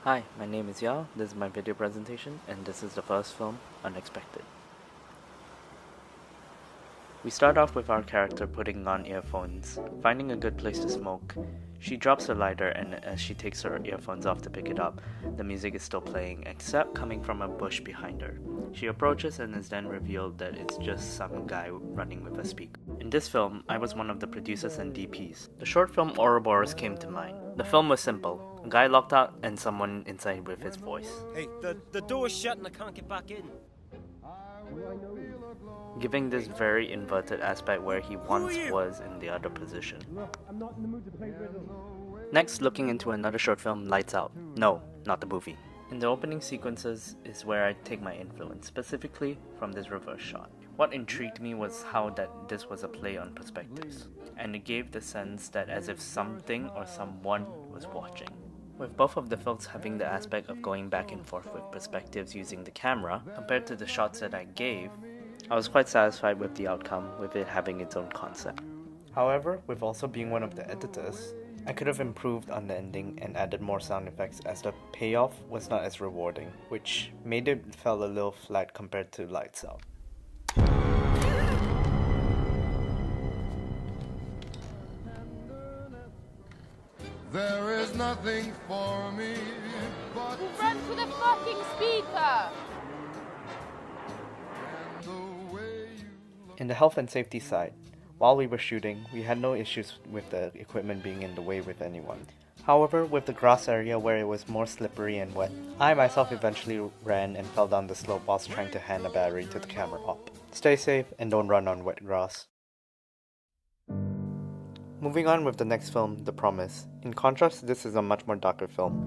Hi, my name is Yao, this is my video presentation, and this is the first film, Unexpected. We start off with our character putting on earphones, finding a good place to smoke. She drops her lighter, and as she takes her earphones off to pick it up, the music is still playing, except coming from a bush behind her. She approaches and is then revealed that it's just some guy running with a speaker. In this film, I was one of the producers and DPs. The short film Ouroboros came to mind. The film was simple. A guy locked out and someone inside with his voice. Hey, the door's shut and I can't get back in. Giving this very inverted aspect where he once was in the other position. Next, looking into another short film, Lights Out. No, not the movie. In the opening sequences is where I take my influence, specifically from this reverse shot. What intrigued me was how that this was a play on perspectives, and it gave the sense that as if something or someone was watching. With both of the films having the aspect of going back and forth with perspectives using the camera, compared to the shots that I gave, I was quite satisfied with the outcome, with it having its own concept. However, with also being one of the editors, I could have improved on the ending and added more sound effects as the payoff was not as rewarding, which made it feel a little flat compared to Lights Out. There is nothing for me but Run to the fucking speaker! the way you In the health and safety side, while we were shooting, we had no issues with the equipment being in the way with anyone. However, with the grass area where it was more slippery and wet, I myself eventually ran and fell down the slope whilst trying to hand a battery to the camera op. Stay safe and don't run on wet grass. Moving on with the next film, The Promise. In contrast, this is a much more darker film,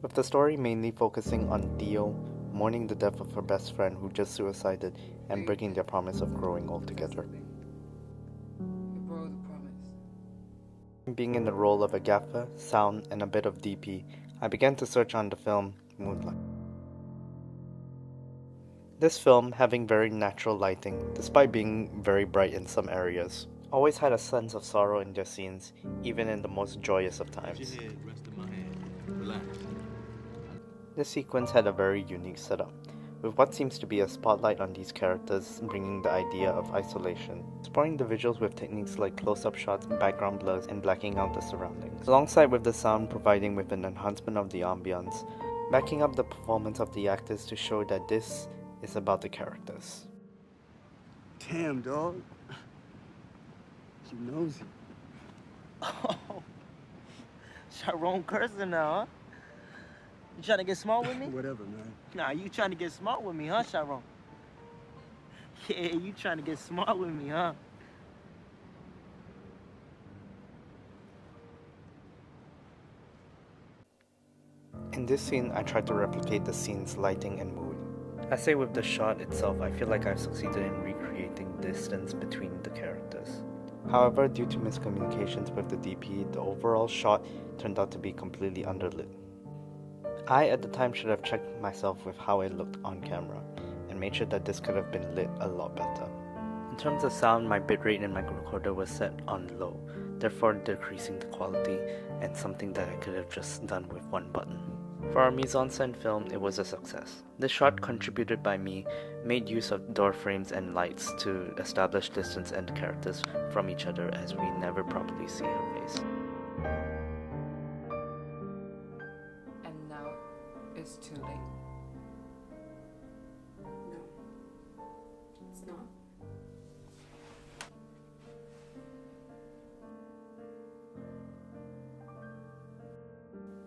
with the story mainly focusing on Theo mourning the death of her best friend who just suicided and breaking their promise of growing old together. Being in the role of a gaffer, sound, and a bit of DP, I began to search on the film Moonlight. This film, having very natural lighting, despite being very bright in some areas, always had a sense of sorrow in their scenes, even in the most joyous of times. This sequence had a very unique setup, with what seems to be a spotlight on these characters bringing the idea of isolation, supporting the visuals with techniques like close-up shots, background blurs, and blacking out the surroundings, alongside with the sound providing with an enhancement of the ambience, backing up the performance of the actors to show that this is about the characters. Damn, dog. You nosy. Oh, Sharon cursing now, huh? You trying to get smart with me? Whatever, man. Nah, you trying to get smart with me, huh, Sharon? Yeah, you trying to get smart with me, huh? In this scene, I tried to replicate the scene's lighting and mood. I say with the shot itself, I feel like I've succeeded in recreating distance between the characters. However, due to miscommunications with the DP, the overall shot turned out to be completely underlit. I at the time should have checked myself with how it looked on camera, and made sure that this could have been lit a lot better. In terms of sound, my bitrate in my recorder was set on low, therefore decreasing the quality, and something that I could have just done with one button. For our mise-en-scène film, it was a success. This shot, contributed by me, made use of door frames and lights to establish distance and characters from each other as we never properly see her face. And now it's too late. No, it's not.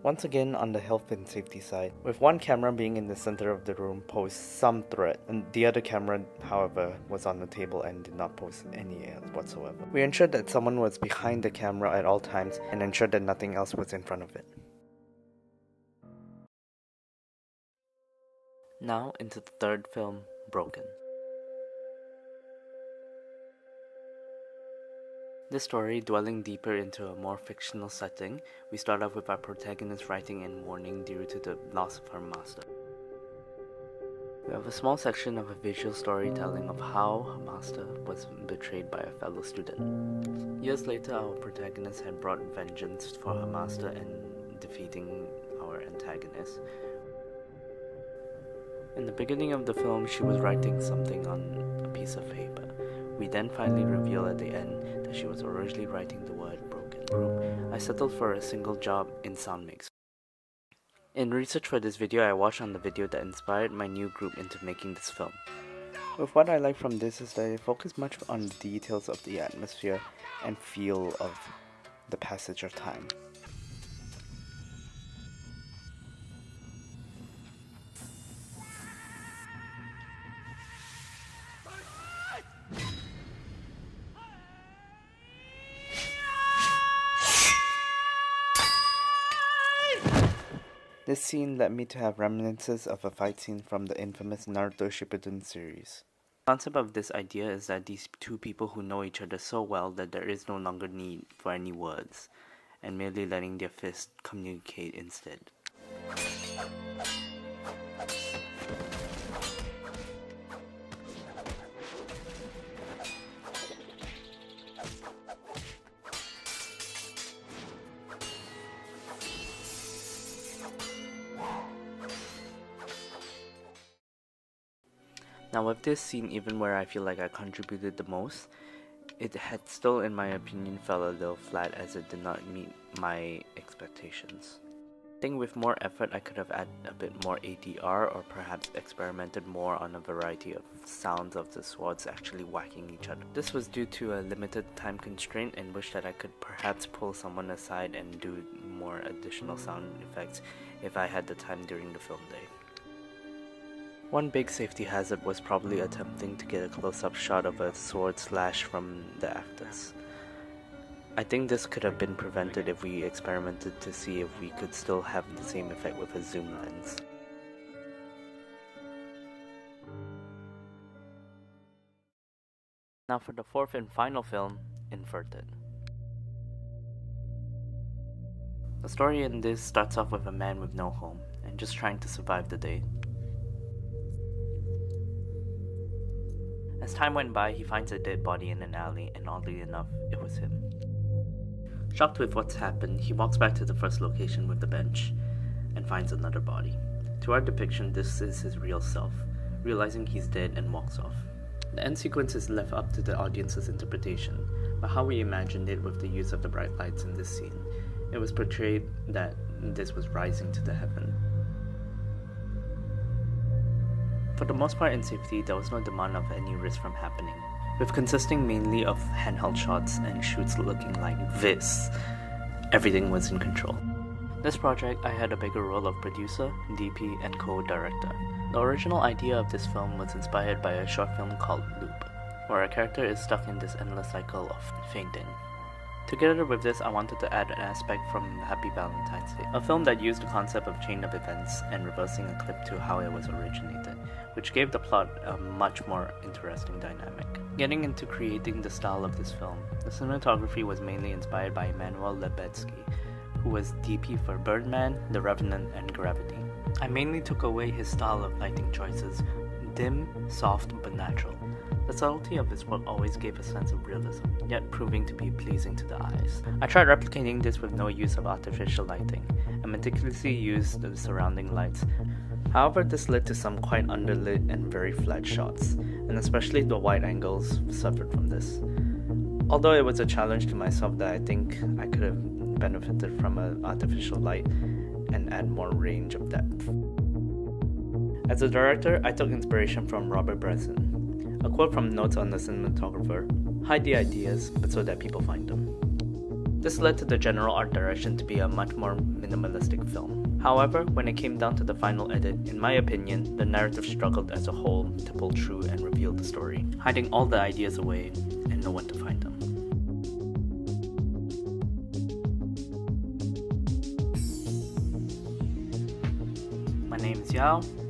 Once again, on the health and safety side, with one camera being in the center of the room posed some threat, and the other camera, however, was on the table and did not pose any whatsoever. We ensured that someone was behind the camera at all times and ensured that nothing else was in front of it. Now into the third film, Broken. This story, dwelling deeper into a more fictional setting, we start off with our protagonist writing and mourning due to the loss of her master. We have a small section of a visual storytelling of how her master was betrayed by a fellow student. Years later, our protagonist had brought vengeance for her master and defeating our antagonist. In the beginning of the film, she was writing something on a piece of paper. We then finally reveal at the end that she was originally writing the word broken room. I settled for a single job in sound mix. In research for this video, I watched on the video that inspired my new group into making this film. With what I like from this is that it focused much on the details of the atmosphere and feel of the passage of time. This scene led me to have reminiscences of a fight scene from the infamous Naruto Shippuden series. The concept of this idea is that these two people who know each other so well that there is no longer need for any words, and merely letting their fists communicate instead. Now with this scene, even where I feel like I contributed the most, it had still, in my opinion, fell a little flat as it did not meet my expectations. I think with more effort I could have added a bit more ADR or perhaps experimented more on a variety of sounds of the swords actually whacking each other. This was due to a limited time constraint and wish that I could perhaps pull someone aside and do more additional sound effects if I had the time during the film day. One big safety hazard was probably attempting to get a close-up shot of a sword slash from the actors. I think this could have been prevented if we experimented to see if we could still have the same effect with a zoom lens. Now for the fourth and final film, Inverted. The story in this starts off with a man with no home and just trying to survive the day. As time went by, he finds a dead body in an alley, and oddly enough, it was him. Shocked with what's happened, he walks back to the first location with the bench, and finds another body. To our depiction, this is his real self, realizing he's dead and walks off. The end sequence is left up to the audience's interpretation, but how we imagined it with the use of the bright lights in this scene, it was portrayed that this was rising to the heaven. For the most part in safety, there was no demand of any risk from happening, with consisting mainly of handheld shots and shoots looking like this. Everything was in control. This project, I had a bigger role of producer, DP, and co-director. The original idea of this film was inspired by a short film called Loop, where a character is stuck in this endless cycle of fainting. Together with this, I wanted to add an aspect from Happy Valentine's Day, a film that used the concept of chain of events and reversing a clip to how it was originated, which gave the plot a much more interesting dynamic. Getting into creating the style of this film, the cinematography was mainly inspired by Emanuel Lubezki, who was DP for Birdman, The Revenant, and Gravity. I mainly took away his style of lighting choices, dim, soft, but natural. The subtlety of his work always gave a sense of realism, yet proving to be pleasing to the eyes. I tried replicating this with no use of artificial lighting, and meticulously used the surrounding lights. However, this led to some quite underlit and very flat shots, and especially the wide angles suffered from this. Although it was a challenge to myself that I think I could have benefited from an artificial light and add more range of depth. As a director, I took inspiration from Robert Bresson. A quote from Notes on the Cinematographer: "Hide the ideas, but so that people find them." This led to the general art direction to be a much more minimalistic film. However, when it came down to the final edit, in my opinion, the narrative struggled as a whole to pull true and reveal the story, hiding all the ideas away and no one to find them. My name is Jia-Yao.